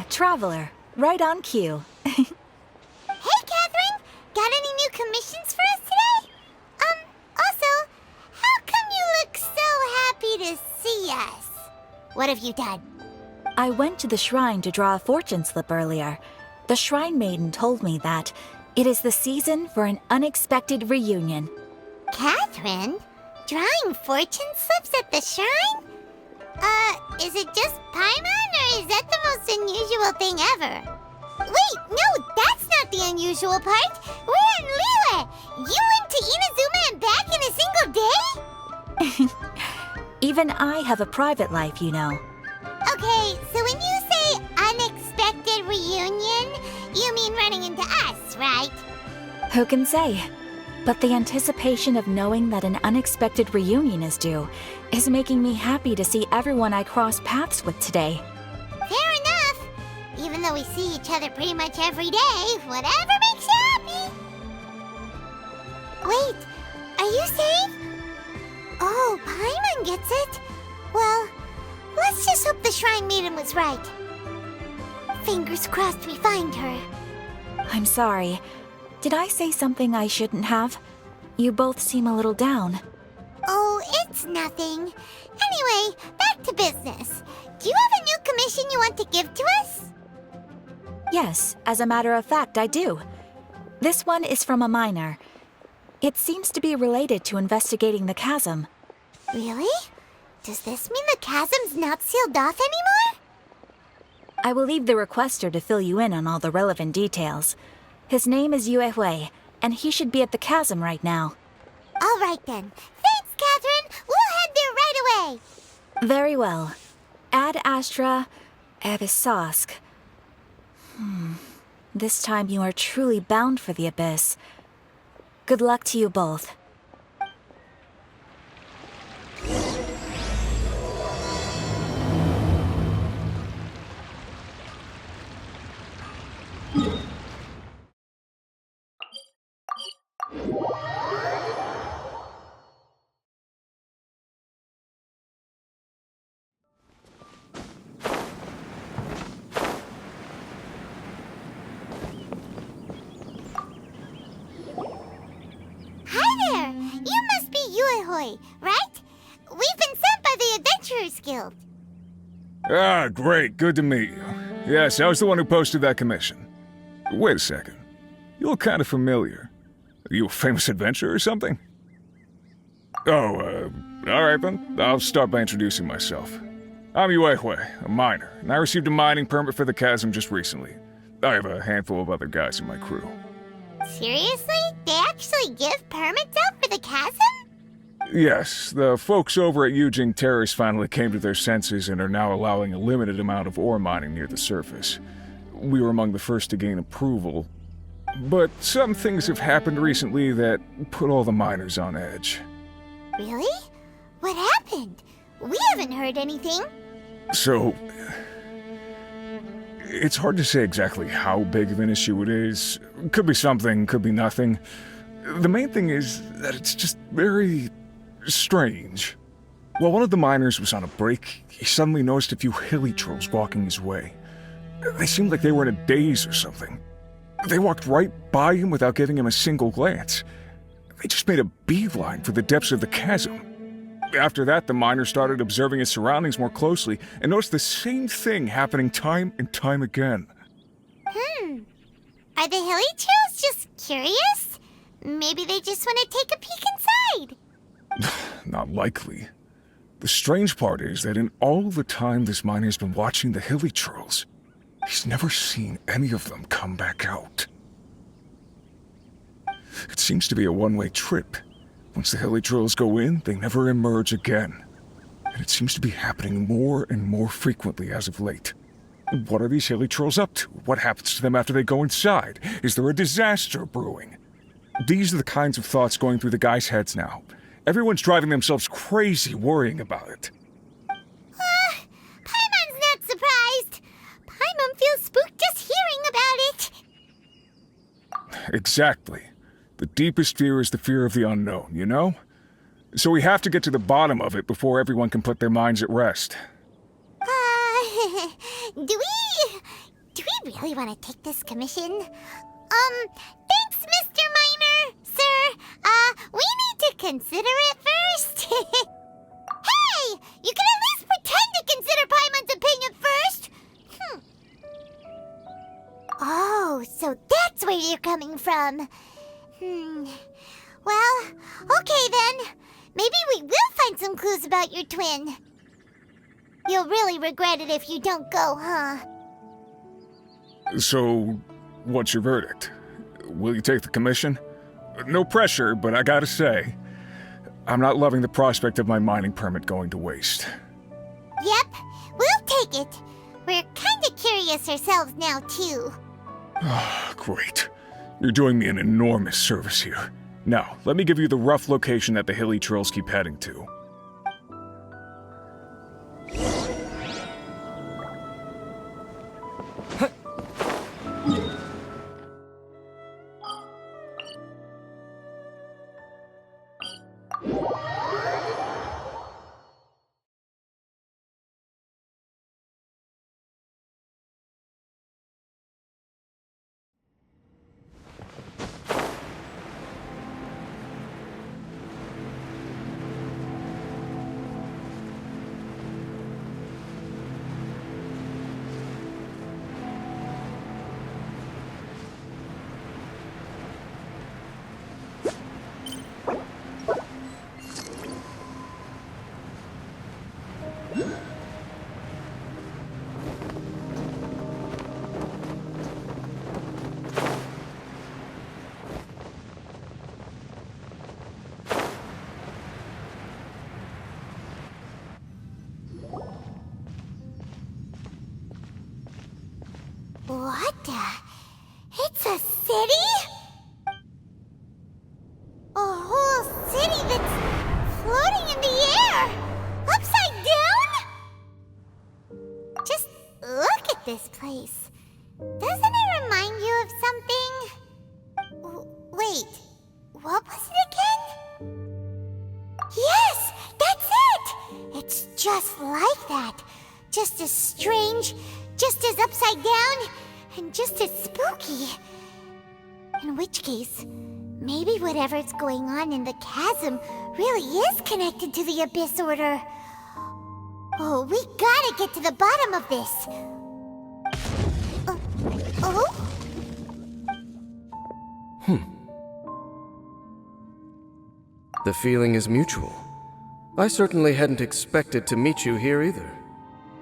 Traveler. Right on cue. Hey, Catherine! Got any new commissions for us today? Also, how come you look so happy to see us? What have you done? I went to the shrine to draw a fortune slip earlier. The shrine maiden told me that it is the season for an unexpected reunion. Catherine? Drawing fortune slips at the shrine? Is it just Paimon, or is that the most unusual thing ever? Wait, no, that's not the unusual part. We're in Liyue. You went to Inazuma and back in a single day? Even I have a private life, you know. Okay, so when you say unexpected reunion, you mean running into us, right? Who can say? But the anticipation of knowing that an unexpected reunion is due is making me happy to see everyone I cross paths with today. Fair enough. Even though we see each other pretty much every day, whatever makes you happy. Wait, are you saying? Oh, Paimon gets it. Well, let's just hope the Shrine Maiden was right. Fingers crossed we find her. I'm sorry. Did I say something I shouldn't have? You both seem a little down. Oh, it's nothing. Anyway, back to business. Do you have a new commission you want to give to us? Yes, as a matter of fact, I do. This one is from a miner. It seems to be related to investigating the chasm. Really? Does this mean the chasm's not sealed off anymore? I will leave the requester to fill you in on all the relevant details. His name is Yue Hui, and he should be at the chasm right now. All right then. Thanks, Catherine. We'll head there right away. Very well. Ad Astra Abyssosk. This time you are truly bound for the abyss. Good luck to you both. Hi there. You must be Yue Hui, right? We've been sent by the Adventurers Guild. Ah, great. Good to meet you. Yes, I was the one who posted that commission. Wait a second. You look kind of familiar. Are you a famous adventurer or something? Oh, alright then. I'll start by introducing myself. I'm Yue Hui, a miner, and I received a mining permit for the chasm just recently. I have a handful of other guys in my crew. Seriously? They actually give permits out for the chasm? Yes, the folks over at Yujing Terrace finally came to their senses and are now allowing a limited amount of ore mining near the surface. We were among the first to gain approval, but some things have happened recently that put all the miners on edge. Really? What happened? We haven't heard anything. So, it's hard to say exactly how big of an issue it is. Could be something, could be nothing. The main thing is that it's just very strange. While one of the miners was on a break, he suddenly noticed a few hilly trolls walking his way. They seemed like they were in a daze or something. They walked right by him without giving him a single glance. They just made a beeline for the depths of the chasm. After that, the miner started observing his surroundings more closely and noticed the same thing happening time and time again. Are the hilly trolls just curious? Maybe they just want to take a peek inside. Not likely. The strange part is that in all the time this miner's been watching the hilly trolls, he's never seen any of them come back out. It seems to be a one-way trip. Once the hilly trolls go in, they never emerge again. And it seems to be happening more and more frequently as of late. What are these hilly trolls up to? What happens to them after they go inside? Is there a disaster brewing? These are the kinds of thoughts going through the guys' heads now. Everyone's driving themselves crazy worrying about it. Paimon's not surprised. Paimon feels spooked just hearing about it. Exactly. The deepest fear is the fear of the unknown, you know? So we have to get to the bottom of it before everyone can put their minds at rest. Do we really want to take this commission. Thanks, Mr. Miner. Sir, we need to consider it first. Hey! You can at least pretend to consider Paimon's opinion first! Oh, so that's where you're coming from. Well, okay then. Maybe we will find some clues about your twin. You'll really regret it if you don't go, huh? So, what's your verdict? Will you take the commission? No pressure, but I gotta say, I'm not loving the prospect of my mining permit going to waste. Yep, we'll take it. We're kinda curious ourselves now, too. Great. You're doing me an enormous service here. Now, let me give you the rough location that the hilly trails keep heading to. What the? It's a city? A whole city that's floating in the air! Upside down? Just look at this place. Doesn't it remind you of something? Wait, what was it again? Yes, that's it! It's just like that. Just as strange, just as upside down, and just as spooky. In which case, maybe whatever's going on in the chasm really is connected to the Abyss Order. Oh, we gotta get to the bottom of this. Oh? The feeling is mutual. I certainly hadn't expected to meet you here either.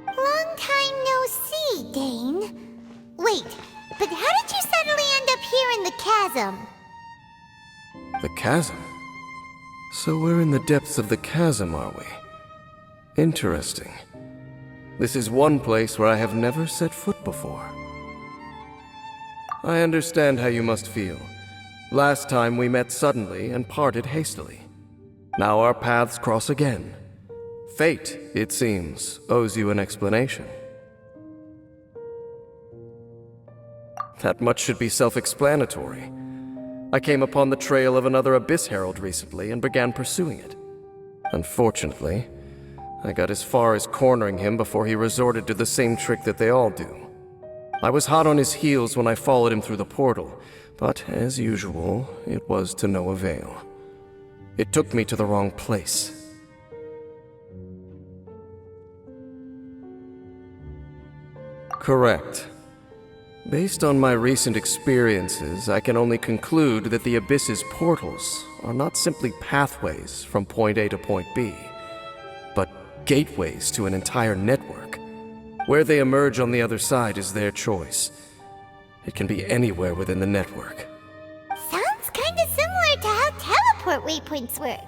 Long time no see, Dane. Wait, but how did you suddenly end up here in the chasm? The chasm? So we're in the depths of the chasm, are we? Interesting. This is one place where I have never set foot before. I understand how you must feel. Last time we met suddenly and parted hastily. Now our paths cross again. Fate, it seems, owes you an explanation. That much should be self-explanatory. I came upon the trail of another Abyss Herald recently and began pursuing it. Unfortunately, I got as far as cornering him before he resorted to the same trick that they all do. I was hot on his heels when I followed him through the portal, but as usual, it was to no avail. It took me to the wrong place. Correct. Based on my recent experiences, I can only conclude that the Abyss's portals are not simply pathways from point A to point B, but gateways to an entire network. Where they emerge on the other side is their choice. It can be anywhere within the network. Sounds kinda similar to how teleport waypoints work.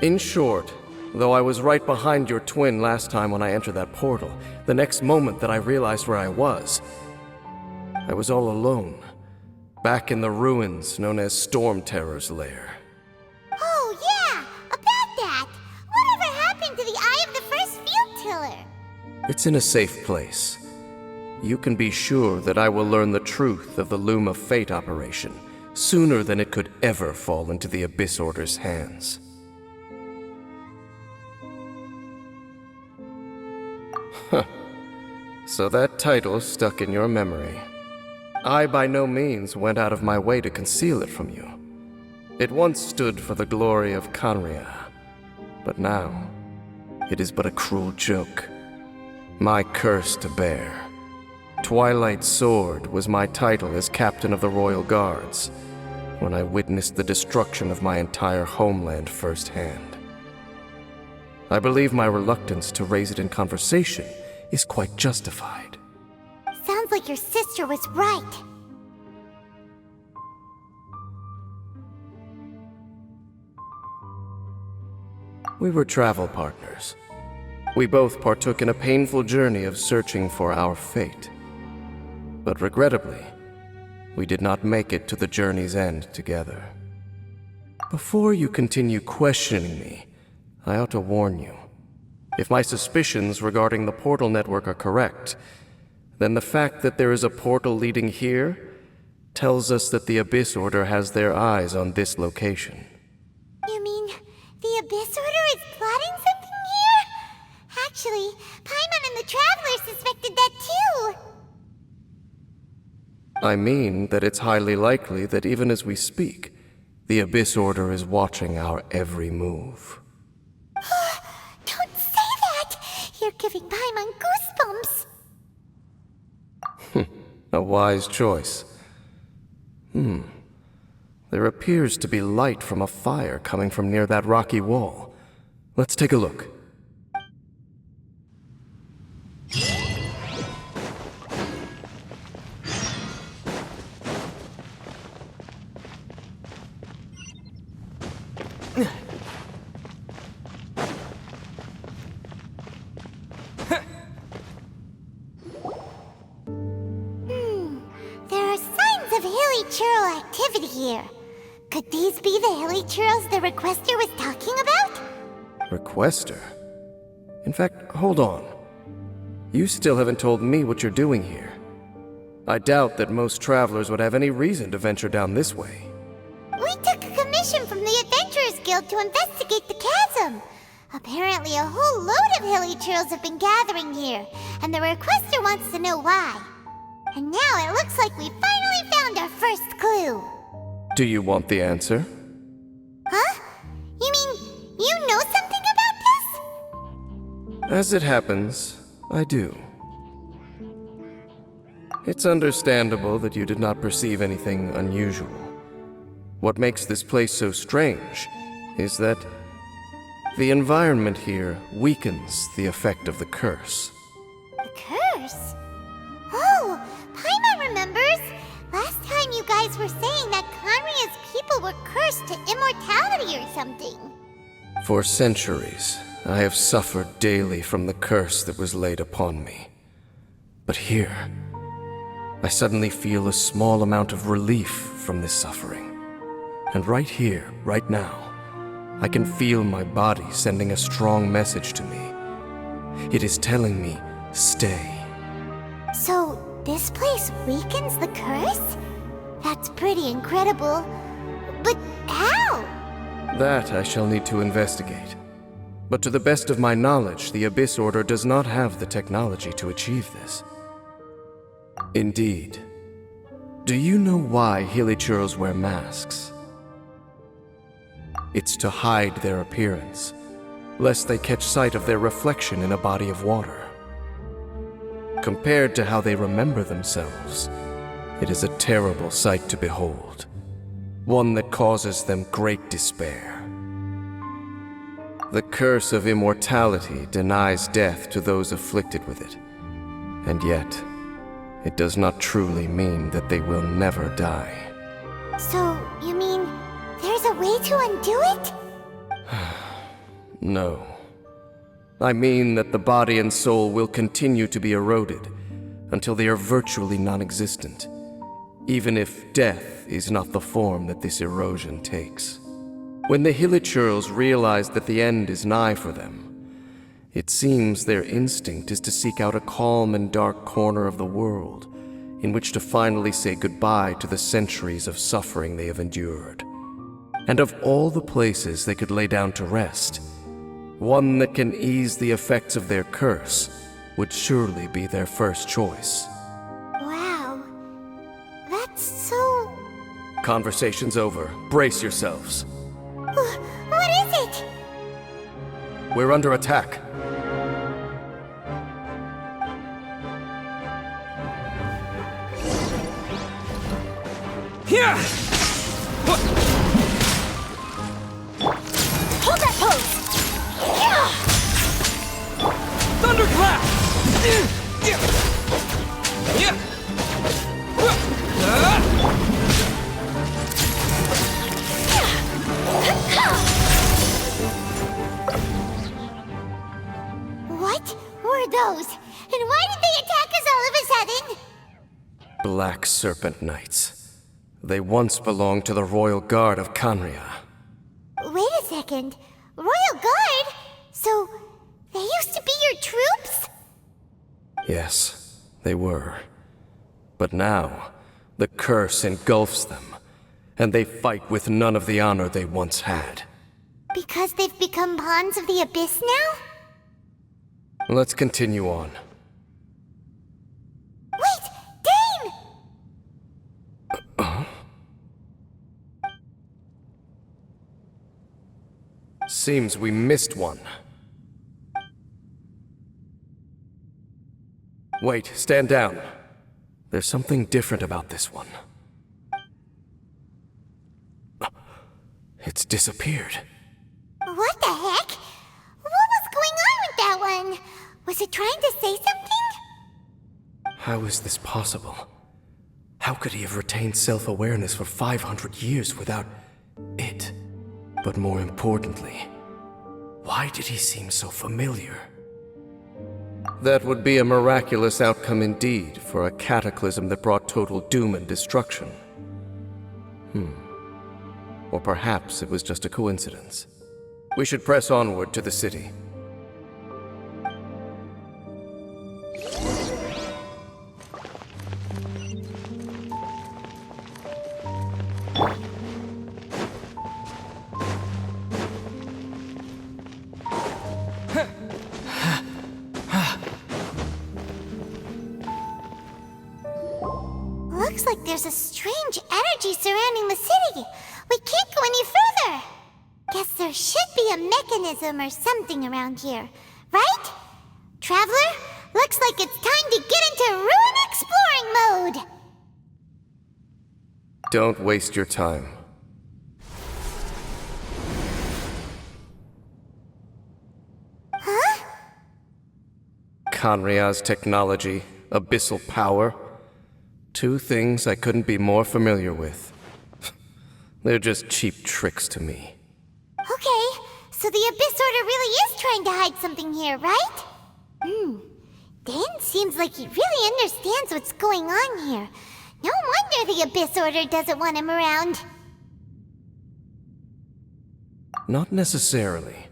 In short, though I was right behind your twin last time when I entered that portal, the next moment that I realized where I was all alone, back in the ruins known as Storm Terror's lair. Oh yeah, about that! Whatever happened to the Eye of the First Field Tiller? It's in a safe place. You can be sure that I will learn the truth of the Loom of Fate operation sooner than it could ever fall into the Abyss Order's hands. Huh. So that title stuck in your memory. I by no means went out of my way to conceal it from you. It once stood for the glory of Kanria, but now it is but a cruel joke. My curse to bear. Twilight Sword was my title as captain of the Royal Guards when I witnessed the destruction of my entire homeland firsthand. I believe my reluctance to raise it in conversation is quite justified. Sounds like your sister was right. We were travel partners. We both partook in a painful journey of searching for our fate. But regrettably, we did not make it to the journey's end together. Before you continue questioning me, I ought to warn you. If my suspicions regarding the portal network are correct, then the fact that there is a portal leading here tells us that the Abyss Order has their eyes on this location. You mean the Abyss Order is plotting something here? Actually, Paimon and the Traveler suspected that too. I mean that it's highly likely that even as we speak, the Abyss Order is watching our every move. Don't say that! You're giving Paimon goosebumps. A wise choice. There appears to be light from a fire coming from near that rocky wall. Let's take a look. There are signs of hilly churl activity here. Could these be the hilly churls the requester was talking about? Requester? In fact, hold on. You still haven't told me what you're doing here. I doubt that most travelers would have any reason to venture down this way. We took a commission from the Adventurers Guild to investigate the chasm. Apparently a whole load of hilly churls have been gathering here, and the requester wants to know why. And now it looks like we finally found our first clue. Do you want the answer? Huh? You mean you know something about this? As it happens, I do. It's understandable that you did not perceive anything unusual. What makes this place so strange is that the environment here weakens the effect of the curse. The curse? Oh, Paimon remembers. Last time you guys were saying that Kanria's people were cursed to immortality or something. For centuries, I have suffered daily from the curse that was laid upon me. But here, I suddenly feel a small amount of relief from this suffering. And right here, right now, I can feel my body sending a strong message to me. It is telling me, stay. So, this place weakens the curse? That's pretty incredible. But how? That I shall need to investigate. But to the best of my knowledge, the Abyss Order does not have the technology to achieve this. Indeed. Do you know why Hilichurls wear masks? It's to hide their appearance, lest they catch sight of their reflection in a body of water. Compared to how they remember themselves, it is a terrible sight to behold, one that causes them great despair. The curse of immortality denies death to those afflicted with it, and yet, it does not truly mean that they will never die. So, you mean there's a way to undo it? No. I mean that the body and soul will continue to be eroded until they are virtually non-existent, even if death is not the form that this erosion takes. When the Hilichurls realize that the end is nigh for them, it seems their instinct is to seek out a calm and dark corner of the world in which to finally say goodbye to the centuries of suffering they have endured. And of all the places they could lay down to rest, one that can ease the effects of their curse would surely be their first choice. Wow. Conversation's over. Brace yourselves. What is it? We're under attack. Yeah! Hold that pose! Yeah! Thunderclap! Yeah! What were those? And why did they attack us all of a sudden? Black Serpent Knights. They once belonged to the Royal Guard of Canria. Wait a second. Royal Guard? So, they used to be your troops? Yes, they were. But now, the curse engulfs them, and they fight with none of the honor they once had. Because they've become pawns of the Abyss now? Let's continue on. Wait! Dane! Seems we missed one. Wait, stand down. There's something different about this one. It's disappeared. What the heck? What was going on with that one? Was it trying to say something? How is this possible? How could he have retained self-awareness for 500 years without it? But more importantly, why did he seem so familiar? That would be a miraculous outcome indeed for a cataclysm that brought total doom and destruction. Or perhaps it was just a coincidence. We should press onward to the city. Looks like there's a strange energy surrounding the city. We can't go any further. Guess there should be a mechanism or something around here, right? Traveler, looks like it's time to get into ruin exploring mode. Don't waste your time. Huh? Canria's technology, abyssal power. Two things I couldn't be more familiar with. They're just cheap tricks to me. Okay, so the Abyss Order really is trying to hide something here, right? Dan seems like he really understands what's going on here. No wonder the Abyss Order doesn't want him around. Not necessarily.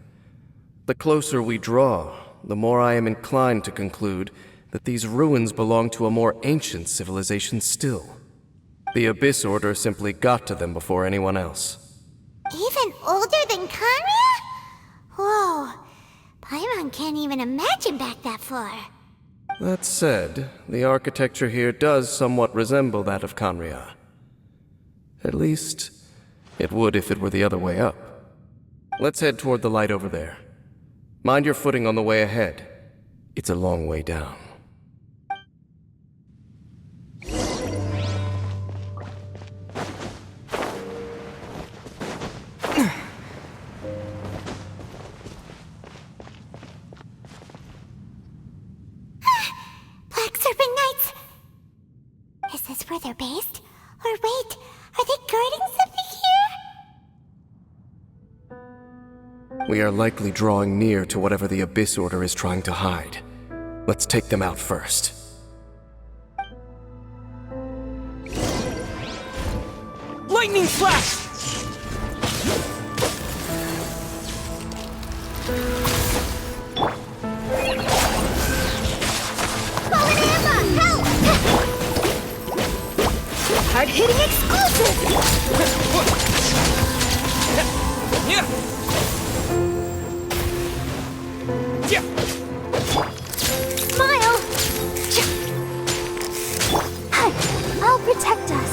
The closer we draw, the more I am inclined to conclude that these ruins belong to a more ancient civilization still. The Abyss Order simply got to them before anyone else. Even older than Canria? Whoa, Paimon can't even imagine back that far. That said, the architecture here does somewhat resemble that of Canria. At least, it would if it were the other way up. Let's head toward the light over there. Mind your footing on the way ahead. It's a long way down. Black Serpent Knights! Is this where they're based? Or wait, are they guarding something here? We are likely drawing near to whatever the Abyss Order is trying to hide. Let's take them out first. Lightning Slash! Hard-hitting explosive! Yeah! Yeah! Smile! Hi, I'll protect us.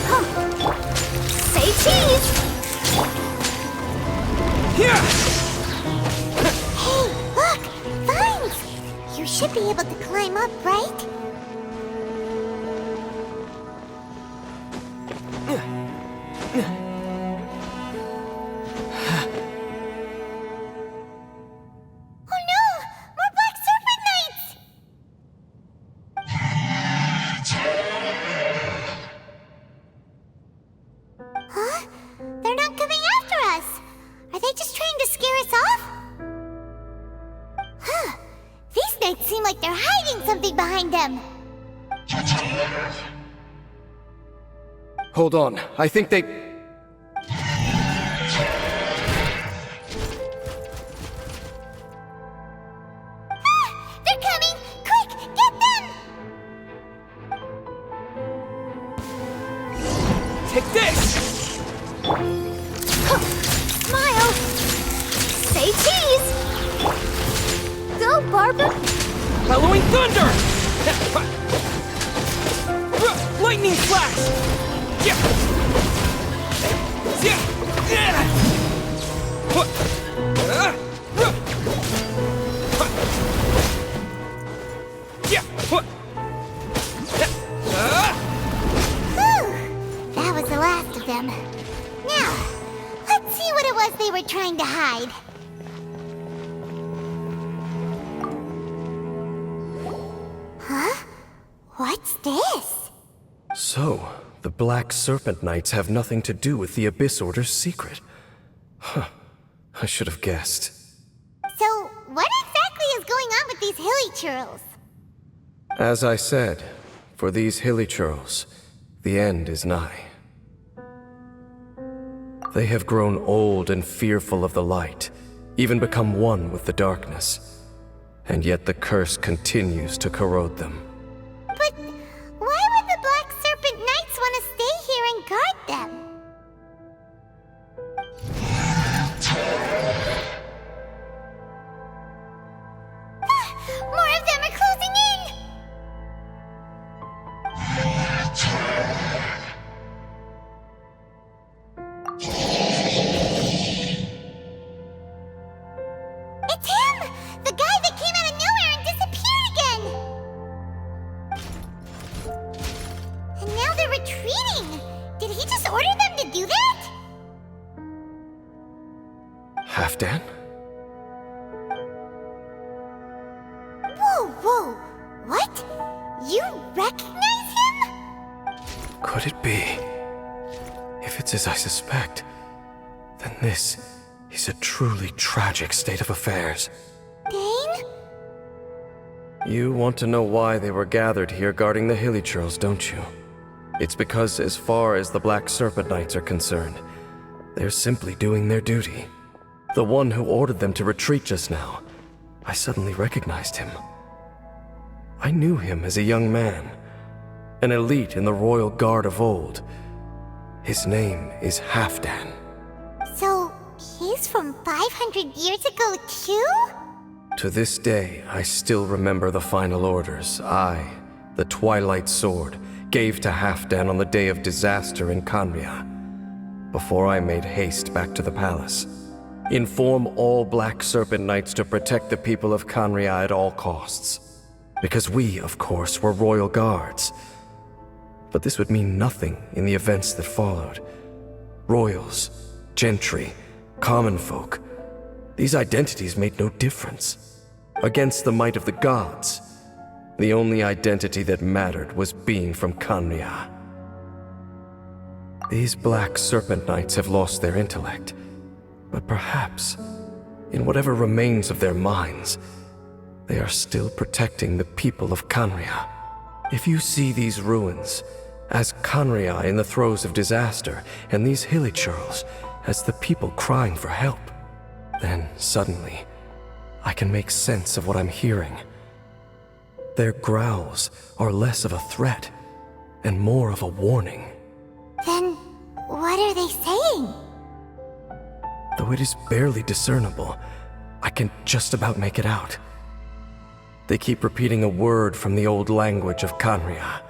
Huh. should be able to climb up, right? Oh no! More Black Serpent Knights! Huh? They're not coming after us! Are they just trying to scare us off? Huh. These knights seem like they're hiding something behind them. Hold on, I think they... They're coming! Quick, get them! Take this! Smile! Say cheese! Go, Barbara! Halloween Thunder! Lightning Flash! Yeah! Yeah! Yeah! Whew! That was the last of them. Now, let's see what it was they were trying to hide. Huh? What's this? So, the Black Serpent Knights have nothing to do with the Abyss Order's secret. Huh. I should have guessed. So, what exactly is going on with these hilly churls? As I said, for these hilly churls, the end is nigh. They have grown old and fearful of the light, even become one with the darkness. And yet the curse continues to corrode them. But why would the Black Serpent Knights want to stay here and guard them? More of them are closing in! It's him! The guy that came out of nowhere and disappeared again! And now they're retreating! Did he just order them to do that? Halfdan? Whoa, whoa! What? You recognize him? Could it be? If it's as I suspect, then this is a truly tragic state of affairs. Dane? You want to know why they were gathered here guarding the hilly churls, don't you? It's because as far as the Black Serpent Knights are concerned, they're simply doing their duty. The one who ordered them to retreat just now, I suddenly recognized him. I knew him as a young man, an elite in the royal guard of old. His name is Halfdan. So, he's from 500 years ago too? To this day, I still remember the final orders I, the Twilight Sword, gave to Halfdan on the day of disaster in Kanria, before I made haste back to the palace. Inform all Black Serpent Knights to protect the people of Kanria at all costs. Because we, of course, were royal guards. But this would mean nothing in the events that followed. Royals, gentry, common folk, these identities made no difference. Against the might of the gods, the only identity that mattered was being from Kanria. These Black Serpent Knights have lost their intellect, but perhaps, in whatever remains of their minds, they are still protecting the people of Kanria. If you see these ruins as Kanria in the throes of disaster, and these hilly churls as the people crying for help, then suddenly I can make sense of what I'm hearing. Their growls are less of a threat and more of a warning. Then, what are they saying? Though it is barely discernible, I can just about make it out. They keep repeating a word from the old language of Kanria.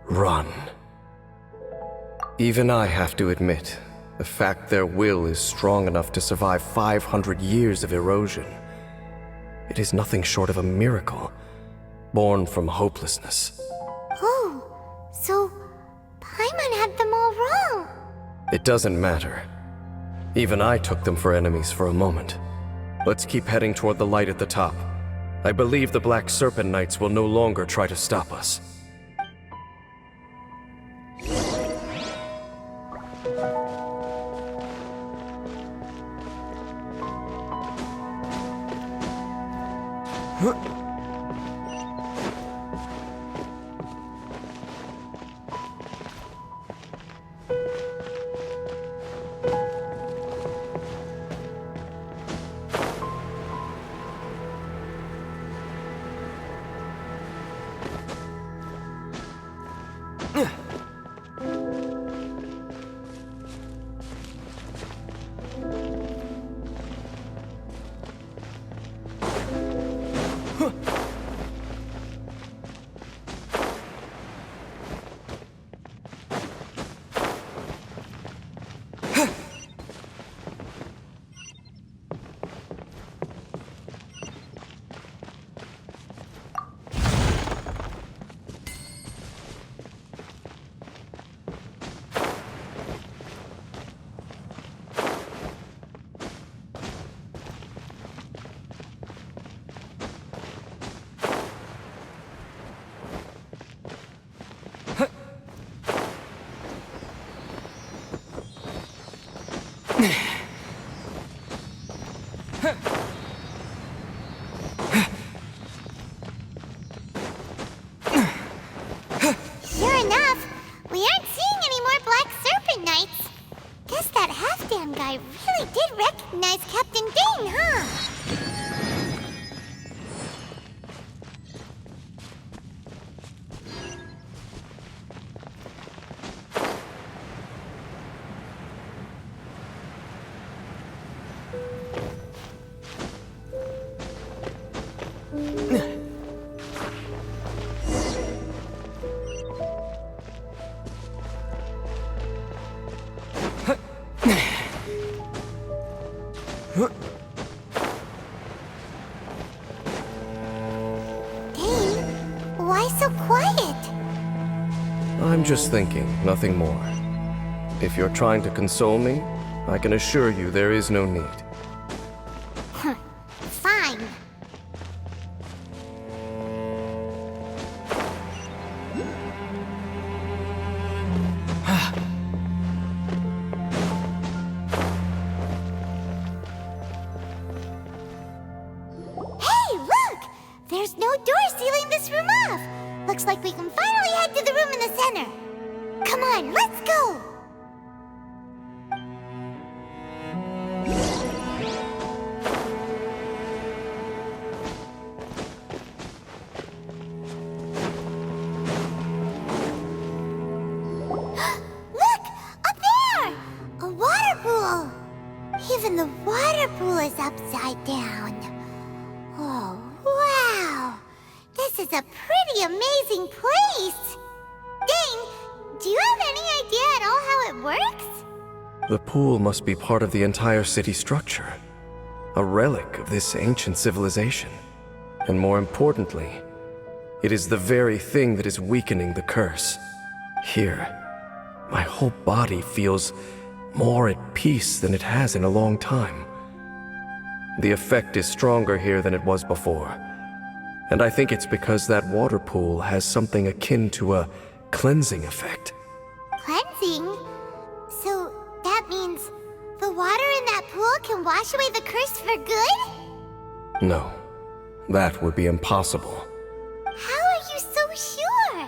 Run. Even I have to admit, the fact their will is strong enough to survive 500 years of erosion It is nothing short of a miracle, born from hopelessness. Oh, so Paimon had them all wrong. It doesn't matter. Even I took them for enemies for a moment. Let's keep heading toward the light at the top. I believe the Black Serpent Knights will no longer try to stop us. Sure enough, we aren't seeing any more Black Serpent Knights. Guess that half-damn guy really did recognize Captain Dane, huh? Dane, why so quiet? I'm just thinking, nothing more. If you're trying to console me, I can assure you there is no need. Fine. Hey, look! There's no door sealing this room off. Looks like we can finally head to the room in the center. Come on, let's go! Look! Up there! A water pool! Even the water pool is upside down. Oh, wow! This is a pretty amazing place! Dane, do you have any idea at all how it works? The pool must be part of the entire city structure, a relic of this ancient civilization. And more importantly, it is the very thing that is weakening the curse. Here, my whole body feels more at peace than it has in a long time. The effect is stronger here than it was before. And I think it's because that water pool has something akin to a cleansing effect. Cleansing? So that means the water in that pool can wash away the curse for good? No, that would be impossible. How are you so sure?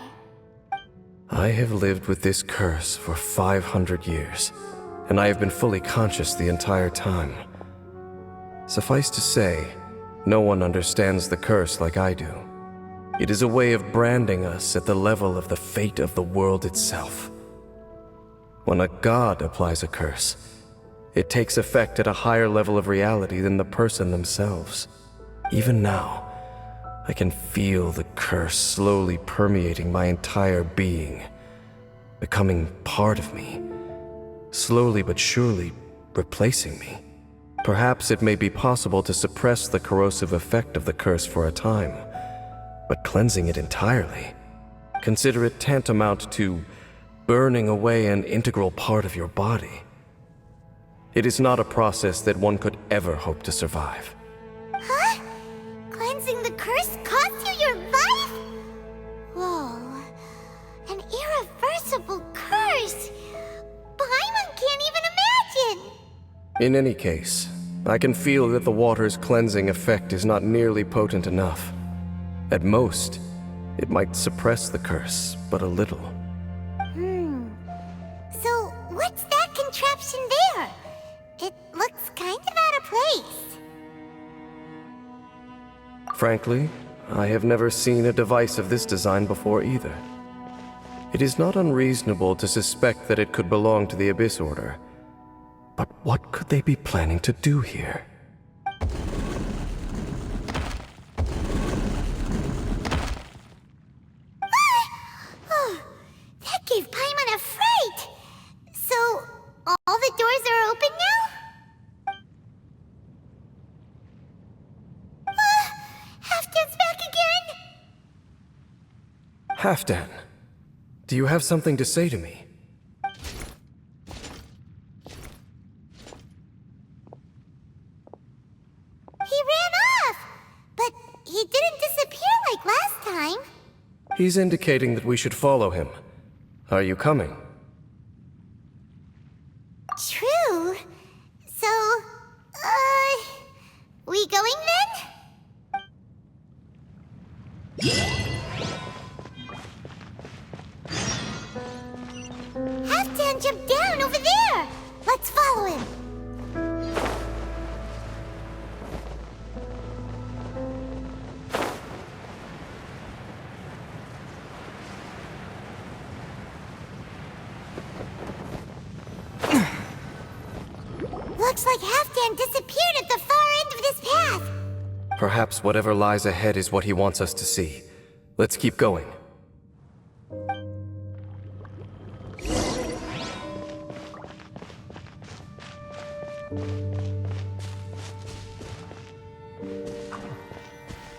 I have lived with this curse for 500 years, and I have been fully conscious the entire time. Suffice to say, no one understands the curse like I do. It is a way of branding us at the level of the fate of the world itself. When a god applies a curse, it takes effect at a higher level of reality than the person themselves. Even now, I can feel the curse slowly permeating my entire being, becoming part of me, slowly but surely replacing me. Perhaps it may be possible to suppress the corrosive effect of the curse for a time, but cleansing it entirely, consider it tantamount to burning away an integral part of your body. It is not a process that one could ever hope to survive. Huh? Cleansing the curse cost you your life? Whoa. An irreversible curse! Paimon can't even imagine! In any case, I can feel that the water's cleansing effect is not nearly potent enough. At most, it might suppress the curse, but a little. So, what's that contraption there? It looks kind of out of place. Frankly, I have never seen a device of this design before either. It is not unreasonable to suspect that it could belong to the Abyss Order. But what could they be planning to do here? Oh, that gave Paimon a fright! So, all the doors are open now? Halfdan's back again! Halfdan, do you have something to say to me? He ran off! But he didn't disappear like last time. He's indicating that we should follow him. Are you coming? True. So, we going then? Halfdan jumped down over there! Let's follow him! Looks like Halfdan disappeared at the far end of this path. Perhaps whatever lies ahead is what he wants us to see. Let's keep going.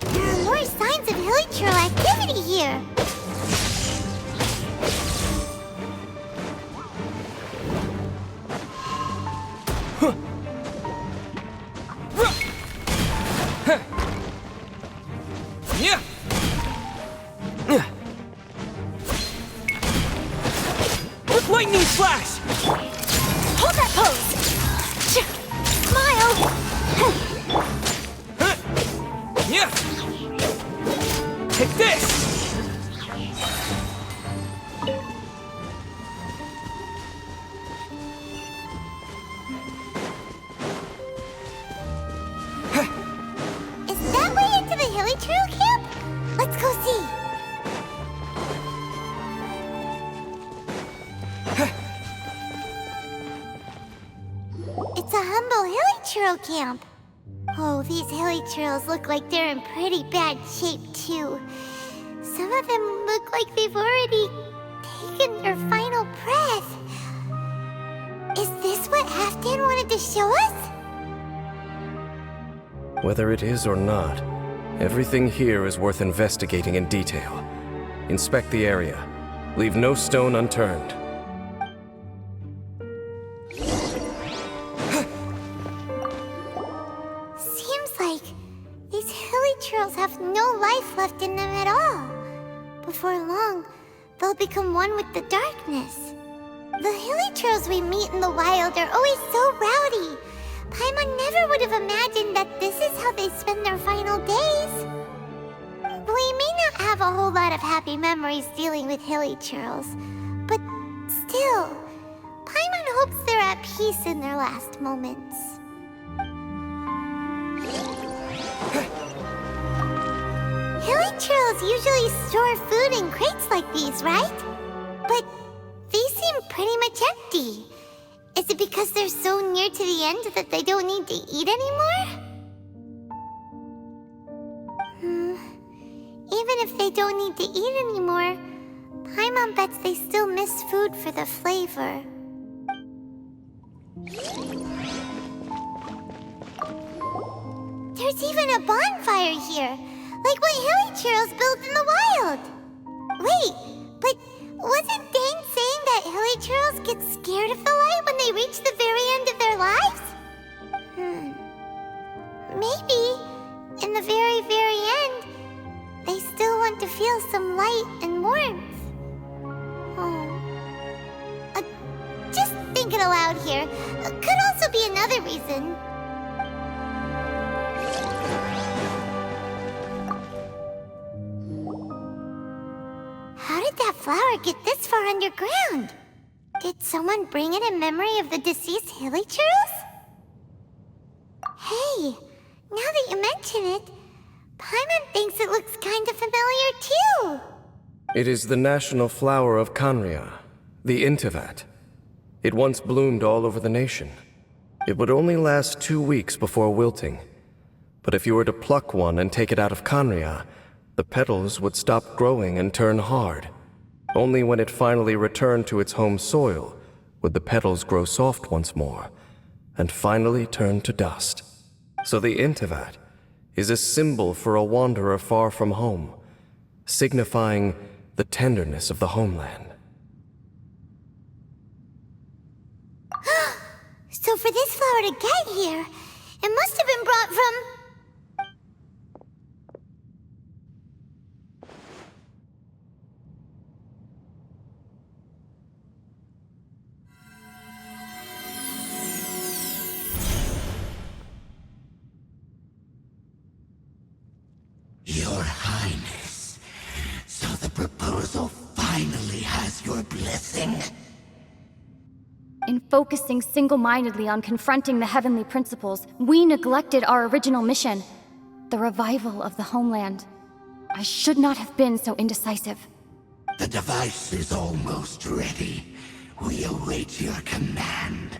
There are more signs of hilichurl activity here. Yeah! With lightning flash! Hold that pose! Smile! Yeah! Take this! Is that way into the hilichurl camp? Let's go see. It's a humble hilichurl camp. Oh, these hilichurls look like they're in pretty bad shape, too. Some of them look like they've already taken their final breath. Is this what Halfdan wanted to show us? Whether it is or not, everything here is worth investigating in detail. Inspect the area. Leave no stone unturned. Seems like these hilichurls have no life left in them at all. Before long, they'll become one with the darkness. The hilichurls we meet in the wild are always so rowdy. Paimon never would have imagined that this is how they spend their final days. We may not have a whole lot of happy memories dealing with hilichurls, but still, Paimon hopes they're at peace in their last moments. Hilichurls usually store food in crates like these, right? But these seem pretty much empty. Is it because they're so near to the end that they don't need to eat anymore? Even if they don't need to eat anymore, Paimon bets they still miss food for the flavor. There's even a bonfire here, like what Hilly Churros built in the wild. Wait, but wasn't Dane saying that Hilly Churros get scared of the light when they reach the very end of their lives? Maybe, in the very, very end, they still want to feel some light and warmth. Just thinking aloud here. Could also be another reason. How did that flower get this far underground? Did someone bring it in memory of the deceased Hilly Churros? Hey, now that you mention it, Paimon thinks it looks kind of familiar too. It is the national flower of Kanria, the Intivat. It once bloomed all over the nation. It would only last 2 weeks before wilting. But if you were to pluck one and take it out of Kanria, the petals would stop growing and turn hard. Only when it finally returned to its home soil would the petals grow soft once more, and finally turn to dust. So the Intivat is a symbol for a wanderer far from home, signifying the tenderness of the homeland. So for this flower to get here, it must have been brought from... Your Highness, so the proposal finally has your blessing? In focusing single-mindedly on confronting the heavenly principles, we neglected our original mission, the revival of the homeland. I should not have been so indecisive. The device is almost ready. We await your command.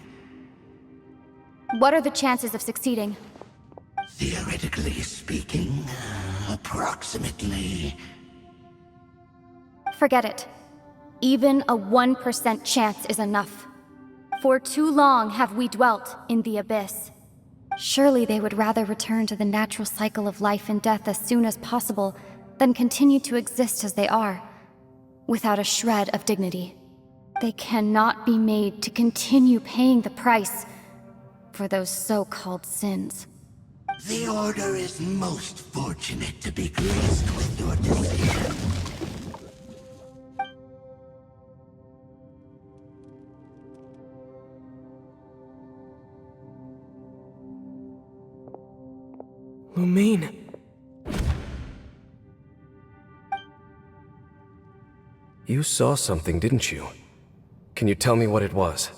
What are the chances of succeeding? Theoretically speaking, approximately. Forget it. Even a 1% chance is enough. For too long have we dwelt in the abyss. Surely they would rather return to the natural cycle of life and death as soon as possible than continue to exist as they are, without a shred of dignity. They cannot be made to continue paying the price for those so-called sins. The Order is most fortunate to be graced with your decision. Lumine. You saw something, didn't you? Can you tell me what it was?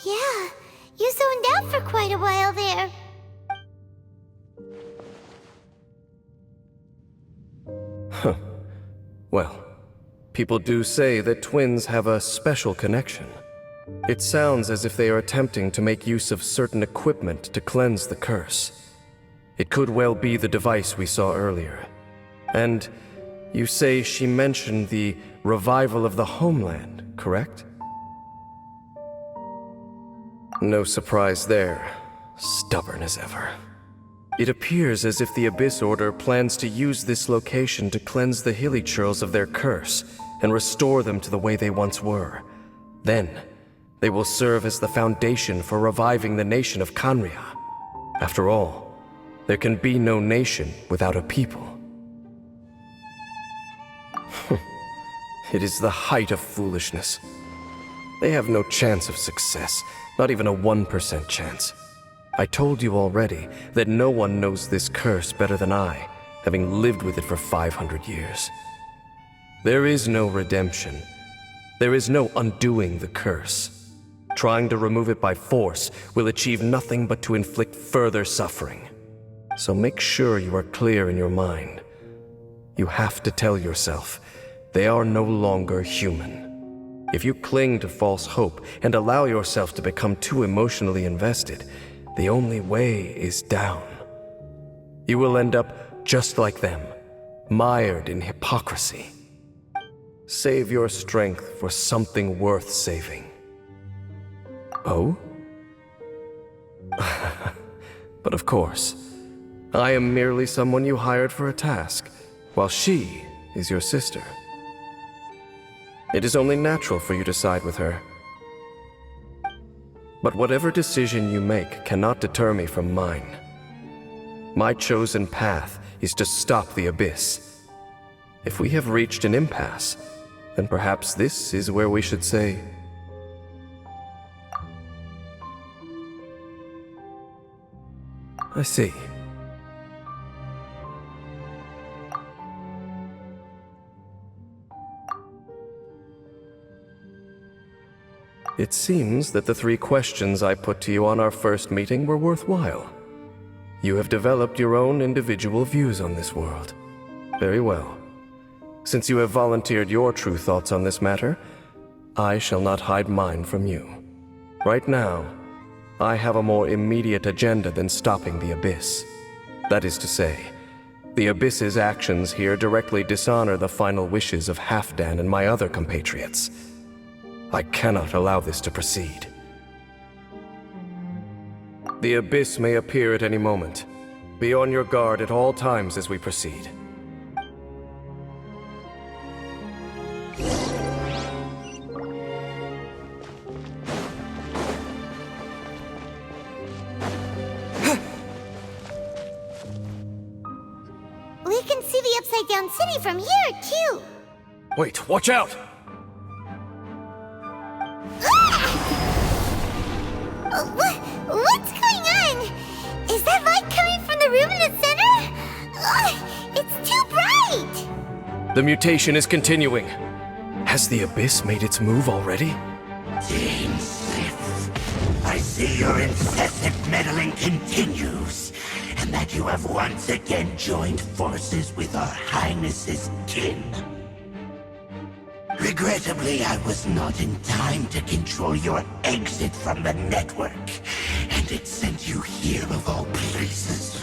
Yeah, you zoned out for quite a while there. Huh. Well, people do say that twins have a special connection. It sounds as if they are attempting to make use of certain equipment to cleanse the curse. It could well be the device we saw earlier. And you say she mentioned the revival of the homeland, correct? No surprise there. Stubborn as ever. It appears as if the Abyss Order plans to use this location to cleanse the Hilly Churls of their curse and restore them to the way they once were. Then, they will serve as the foundation for reviving the nation of Kanria. After all, there can be no nation without a people. It is the height of foolishness. They have no chance of success, not even a 1% chance. I told you already that no one knows this curse better than I, having lived with it for 500 years. There is no redemption. There is no undoing the curse. Trying to remove it by force will achieve nothing but to inflict further suffering. So make sure you are clear in your mind. You have to tell yourself, they are no longer human. If you cling to false hope and allow yourself to become too emotionally invested, the only way is down. You will end up just like them, mired in hypocrisy. Save your strength for something worth saving. Oh? But But of course, I am merely someone you hired for a task, while she is your sister. It is only natural for you to side with her. But whatever decision you make cannot deter me from mine. My chosen path is to stop the Abyss. If we have reached an impasse, then perhaps this is where we should say... I see. It seems that the 3 questions I put to you on our first meeting were worthwhile. You have developed your own individual views on this world. Very well. Since you have volunteered your true thoughts on this matter, I shall not hide mine from you. Right now, I have a more immediate agenda than stopping the Abyss. That is to say, the Abyss's actions here directly dishonor the final wishes of Halfdan and my other compatriots. I cannot allow this to proceed. The Abyss may appear at any moment. Be on your guard at all times as we proceed. We can see the Upside Down City from here, too. Wait, watch out! What's going on? Is that light coming from the room in the center? It's too bright! The mutation is continuing. Has the Abyss made its move already? Dean Sith, I see your incessant meddling continues, and that you have once again joined forces with our Highness's kin. Regrettably, I was not in time to control your exit from the network, and it sent you here of all places.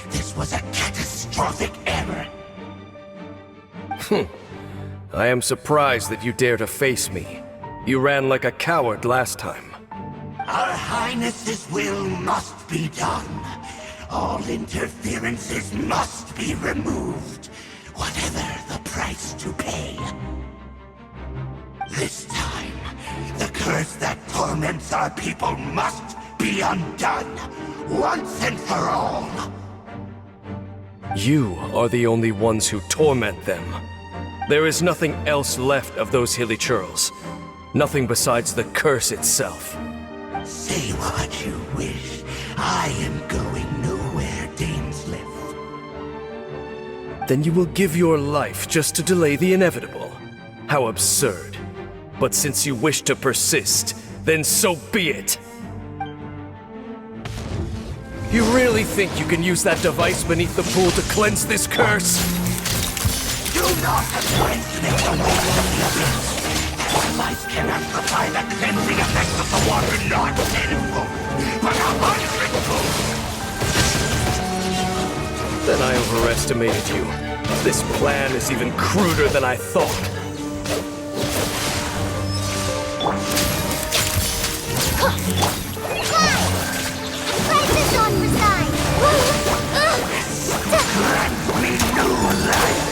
This was a catastrophic error. I am surprised that you dare to face me. You ran like a coward last time. Our Highness's will must be done. All interferences must be removed, whatever the price to pay. This time, the curse that torments our people must be undone, once and for all. You are the only ones who torment them. There is nothing else left of those hilly churls. Nothing besides the curse itself. Say what you wish. I am going nowhere, Dainsleif. Then you will give your life just to delay the inevitable. How absurd. But since you wish to persist, then so be it. You really think you can use that device beneath the pool to cleanse this curse? Do not underestimate the weight of the Abyss. That device can amplify the cleansing effects of the water not tenfold, but 100-fold. Then I overestimated you. This plan is even cruder than I thought. Grant me new life.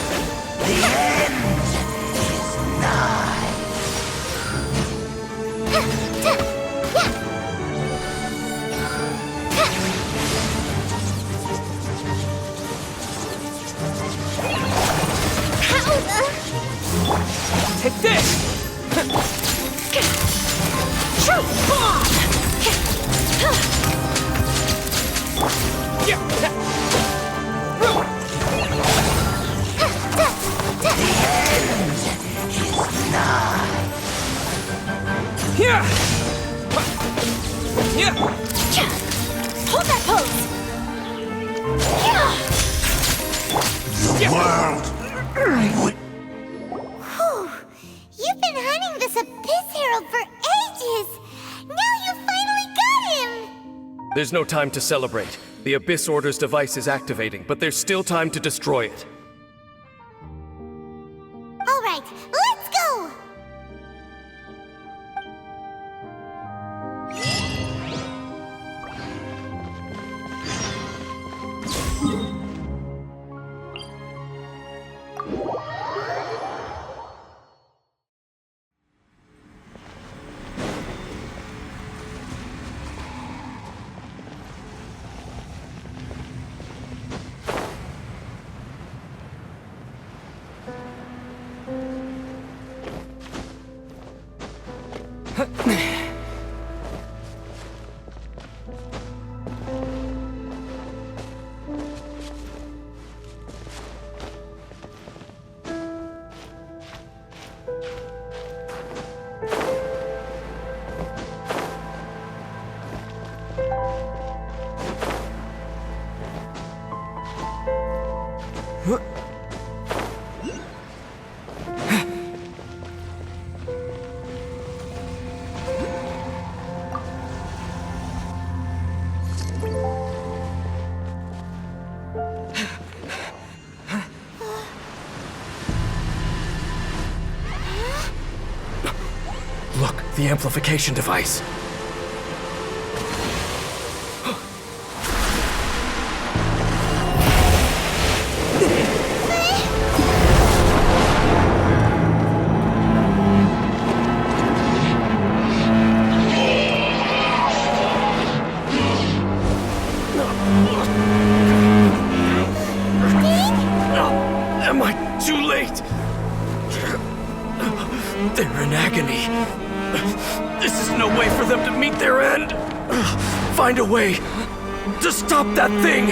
The end is nigh. Take this! Yeah! Yeah! Hold that pose! The world would... Whew. You've been hunting this Abyss Herald for ages! Now you finally got him! There's no time to celebrate. The Abyss Order's device is activating, but there's still time to destroy it. All right, let's go! Look, the amplification device. Am I too late? They're in agony. This is no way for them to meet their end. Find a way to stop that thing.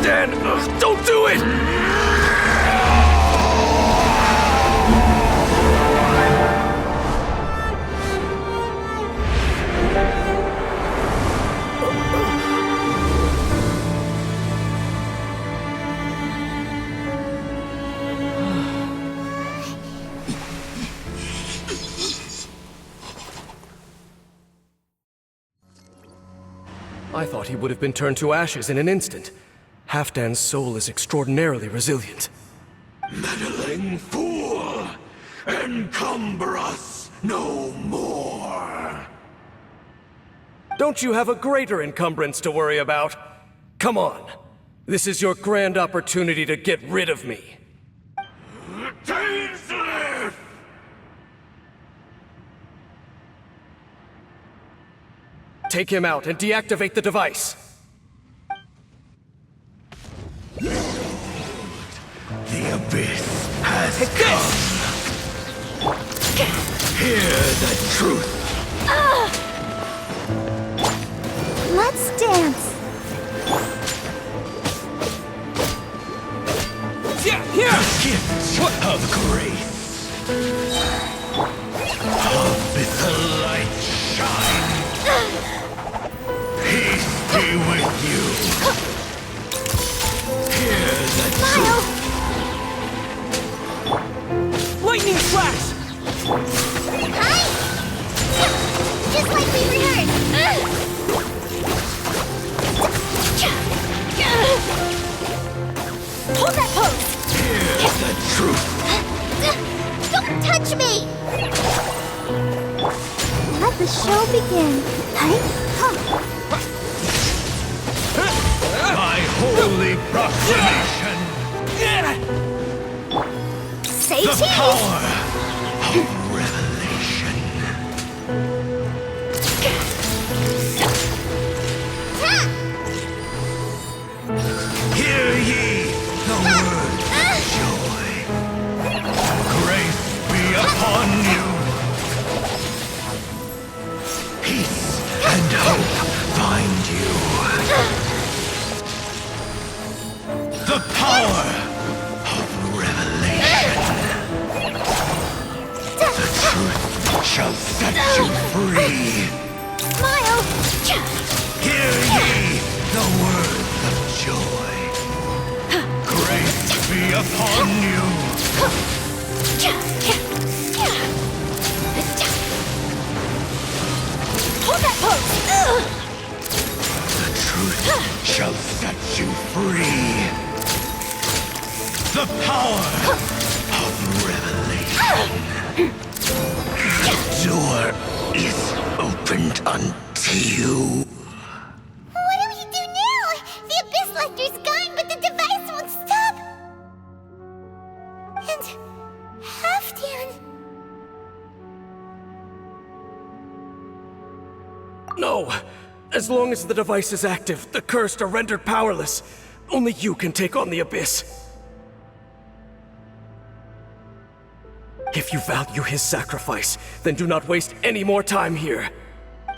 Dan, don't do it! I thought he would have been turned to ashes in an instant. Halfdan's soul is extraordinarily resilient. Meddling fool! Encumber us no more! Don't you have a greater encumbrance to worry about? Come on. This is your grand opportunity to get rid of me. Dainsleif! Take him out and deactivate the device. The abyss has come. Hear the truth. Let's dance. Yeah, here! Gift of grace. Of the light shine. Peace be with you. Hear the truth. Lightning flash! Hi! Just like we rehearsed. Hold that pose! Hear the truth. Don't touch me! Let the show begin. Hi? My holy proclamation. Say The cheese! power of revelation. Hear ye the word of joy. Grace be upon you. Peace and hope find you. The power of revelation. The truth shall set you free. Smile! Hear ye the words of joy. Grace be upon you. Hold that pose! The truth shall set you free. The power of revelation. The door is opened unto you. What do we do now? The Abyss Lecter's gone, but the device won't stop! And... Halfdan... No! As long as the device is active, the cursed are rendered powerless. Only you can take on the Abyss. If you value his sacrifice, then do not waste any more time here.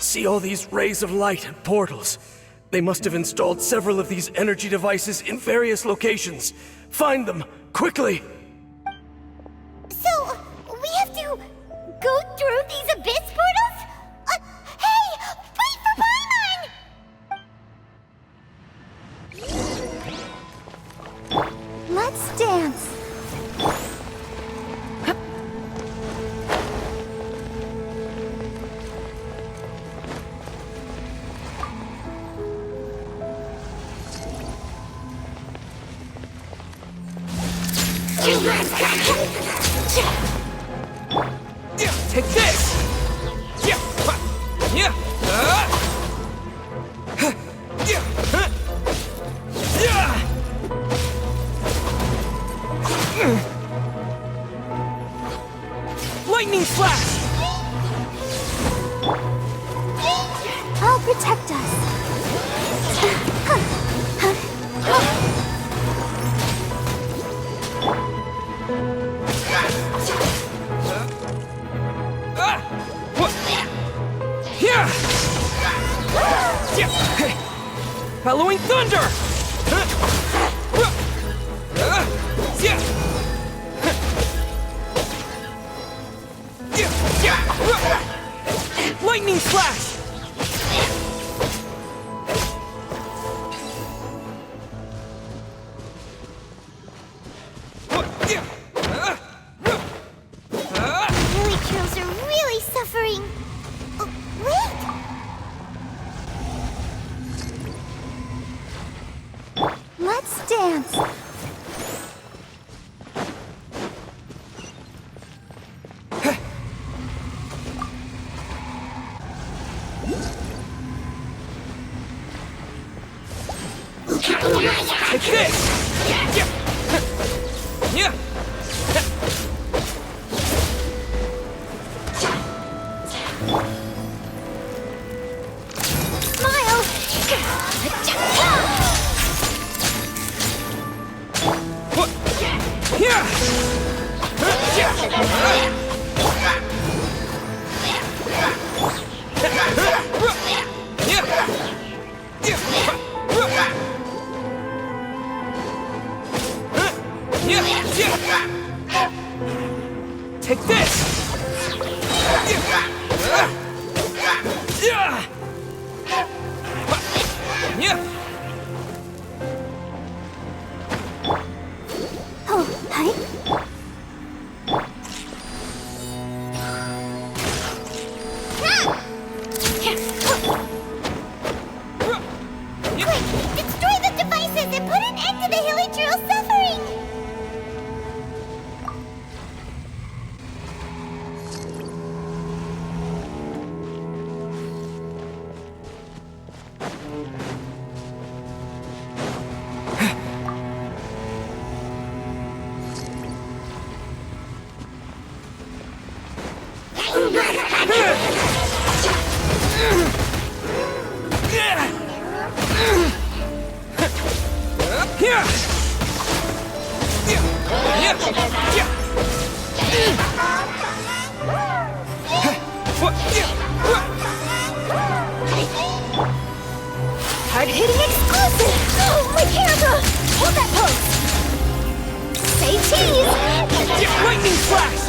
See all these rays of light and portals? They must have installed several of these energy devices in various locations. Find them, quickly! So, we have to go through these abyss portals? Hey! Wait for Paimon! Let's dance. Take this! Yeah! Yeah! Lightning flash! I'll protect us. Here! Halloween thunder! Lightning flash! Lily Trills are really suffering. Wait! Let's dance. Take this! Yeah! Smile. Here! Take this! Oh, hi. Quick! Destroy the devices and put an end to the Hilly Drill suffering! Hard hitting exclusive! Oh, my camera! Hold that pose! Say cheese! Lightning flash!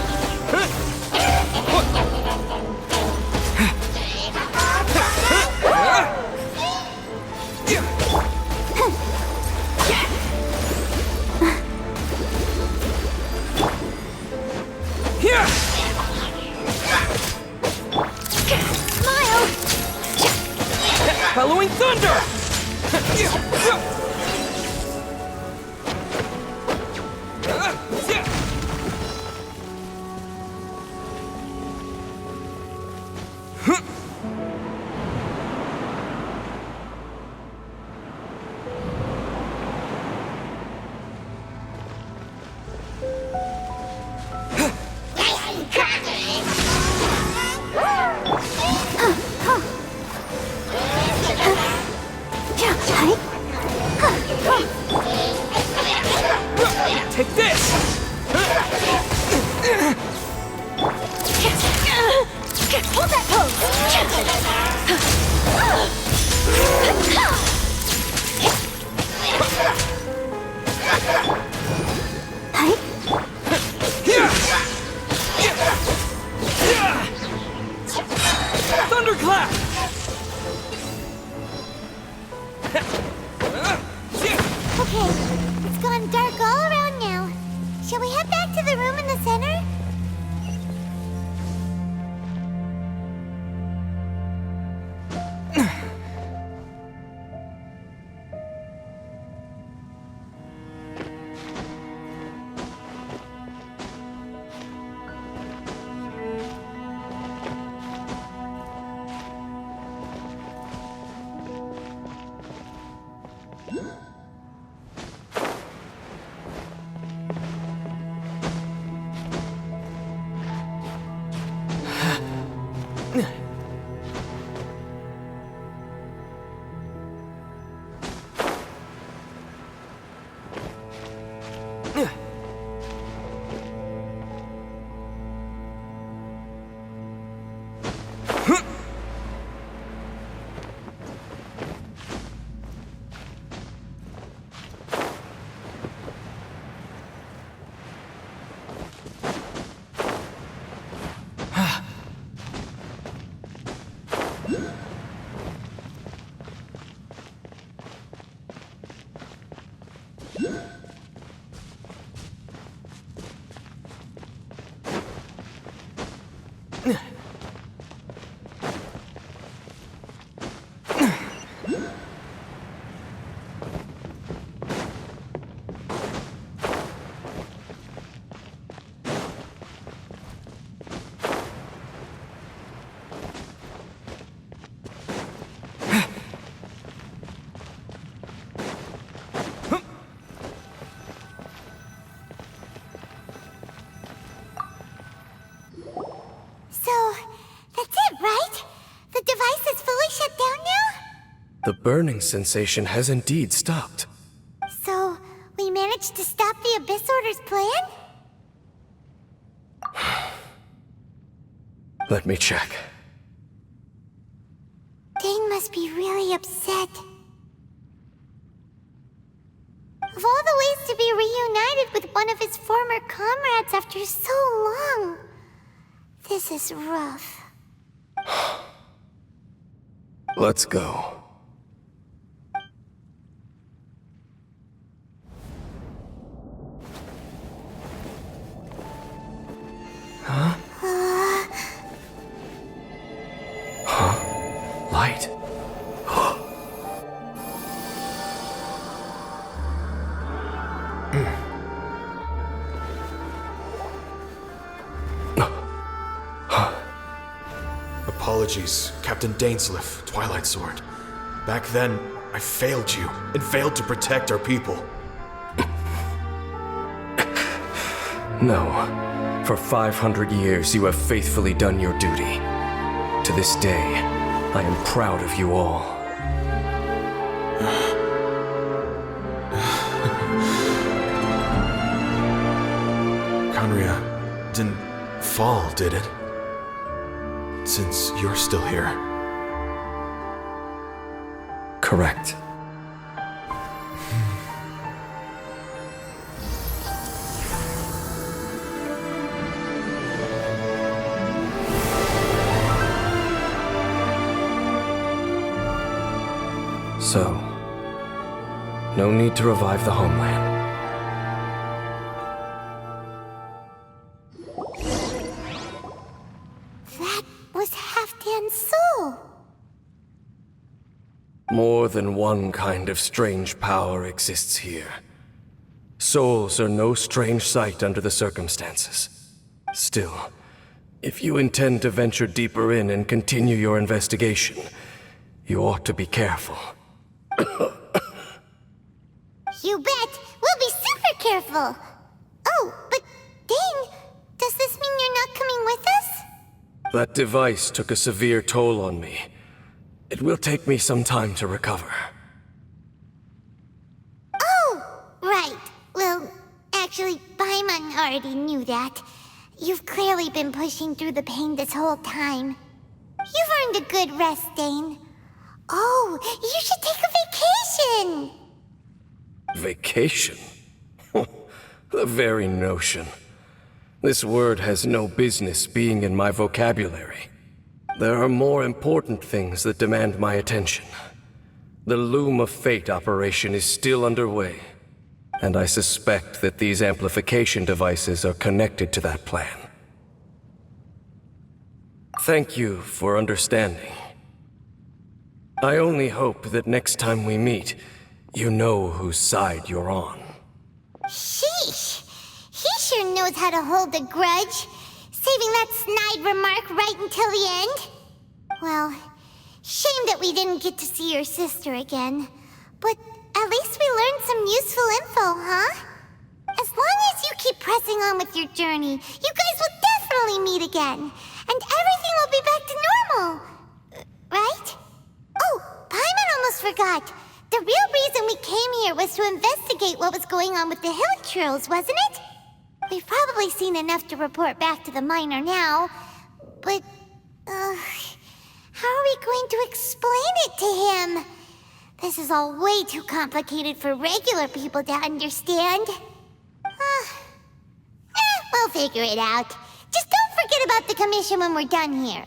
Here! Smile! Halloween thunder! Yeah, hi. Thunderclap! Okay, it's gone dark all around now. Shall we head back to the room in the center? The burning sensation has indeed stopped. So, we managed to stop the Abyss Order's plan? Let me check. Dane must be really upset. Of all the ways to be reunited with one of his former comrades after so long, this is rough. Let's go. Huh? Light. Apologies, Captain Dainsleif, Twilight Sword. Back then, I failed you, and failed to protect our people. No. For 500 years, you have faithfully done your duty. To this day, I am proud of you all. Conria didn't fall, did it? Since you're still here. Correct. So, no need to revive the homeland. That was Halfdan's soul! More than one kind of strange power exists here. Souls are no strange sight under the circumstances. Still, if you intend to venture deeper in and continue your investigation, you ought to be careful. You bet! We'll be super careful! Oh, but Dane, does this mean you're not coming with us? That device took a severe toll on me. It will take me some time to recover. Oh, right. Well, actually, Paimon already knew that. You've clearly been pushing through the pain this whole time. You've earned a good rest, Dane. Oh, you should take a vacation! Vacation? The very notion. This word has no business being in my vocabulary. There are more important things that demand my attention. The Loom of Fate operation is still underway, and I suspect that these amplification devices are connected to that plan. Thank you for understanding. I only hope that next time we meet, you know whose side you're on. Sheesh. He sure knows how to hold a grudge, saving that snide remark right until the end. Well, shame that we didn't get to see your sister again. But at least we learned some useful info, huh? As long as you keep pressing on with your journey, you guys will definitely meet again. And everything will be back to normal. Right? Oh, Paimon almost forgot. The real reason we came here was to investigate what was going on with the hill trolls, wasn't it? We've probably seen enough to report back to the miner now. But, how are we going to explain it to him? This is all way too complicated for regular people to understand. We'll figure it out. Just don't forget about the commission when we're done here.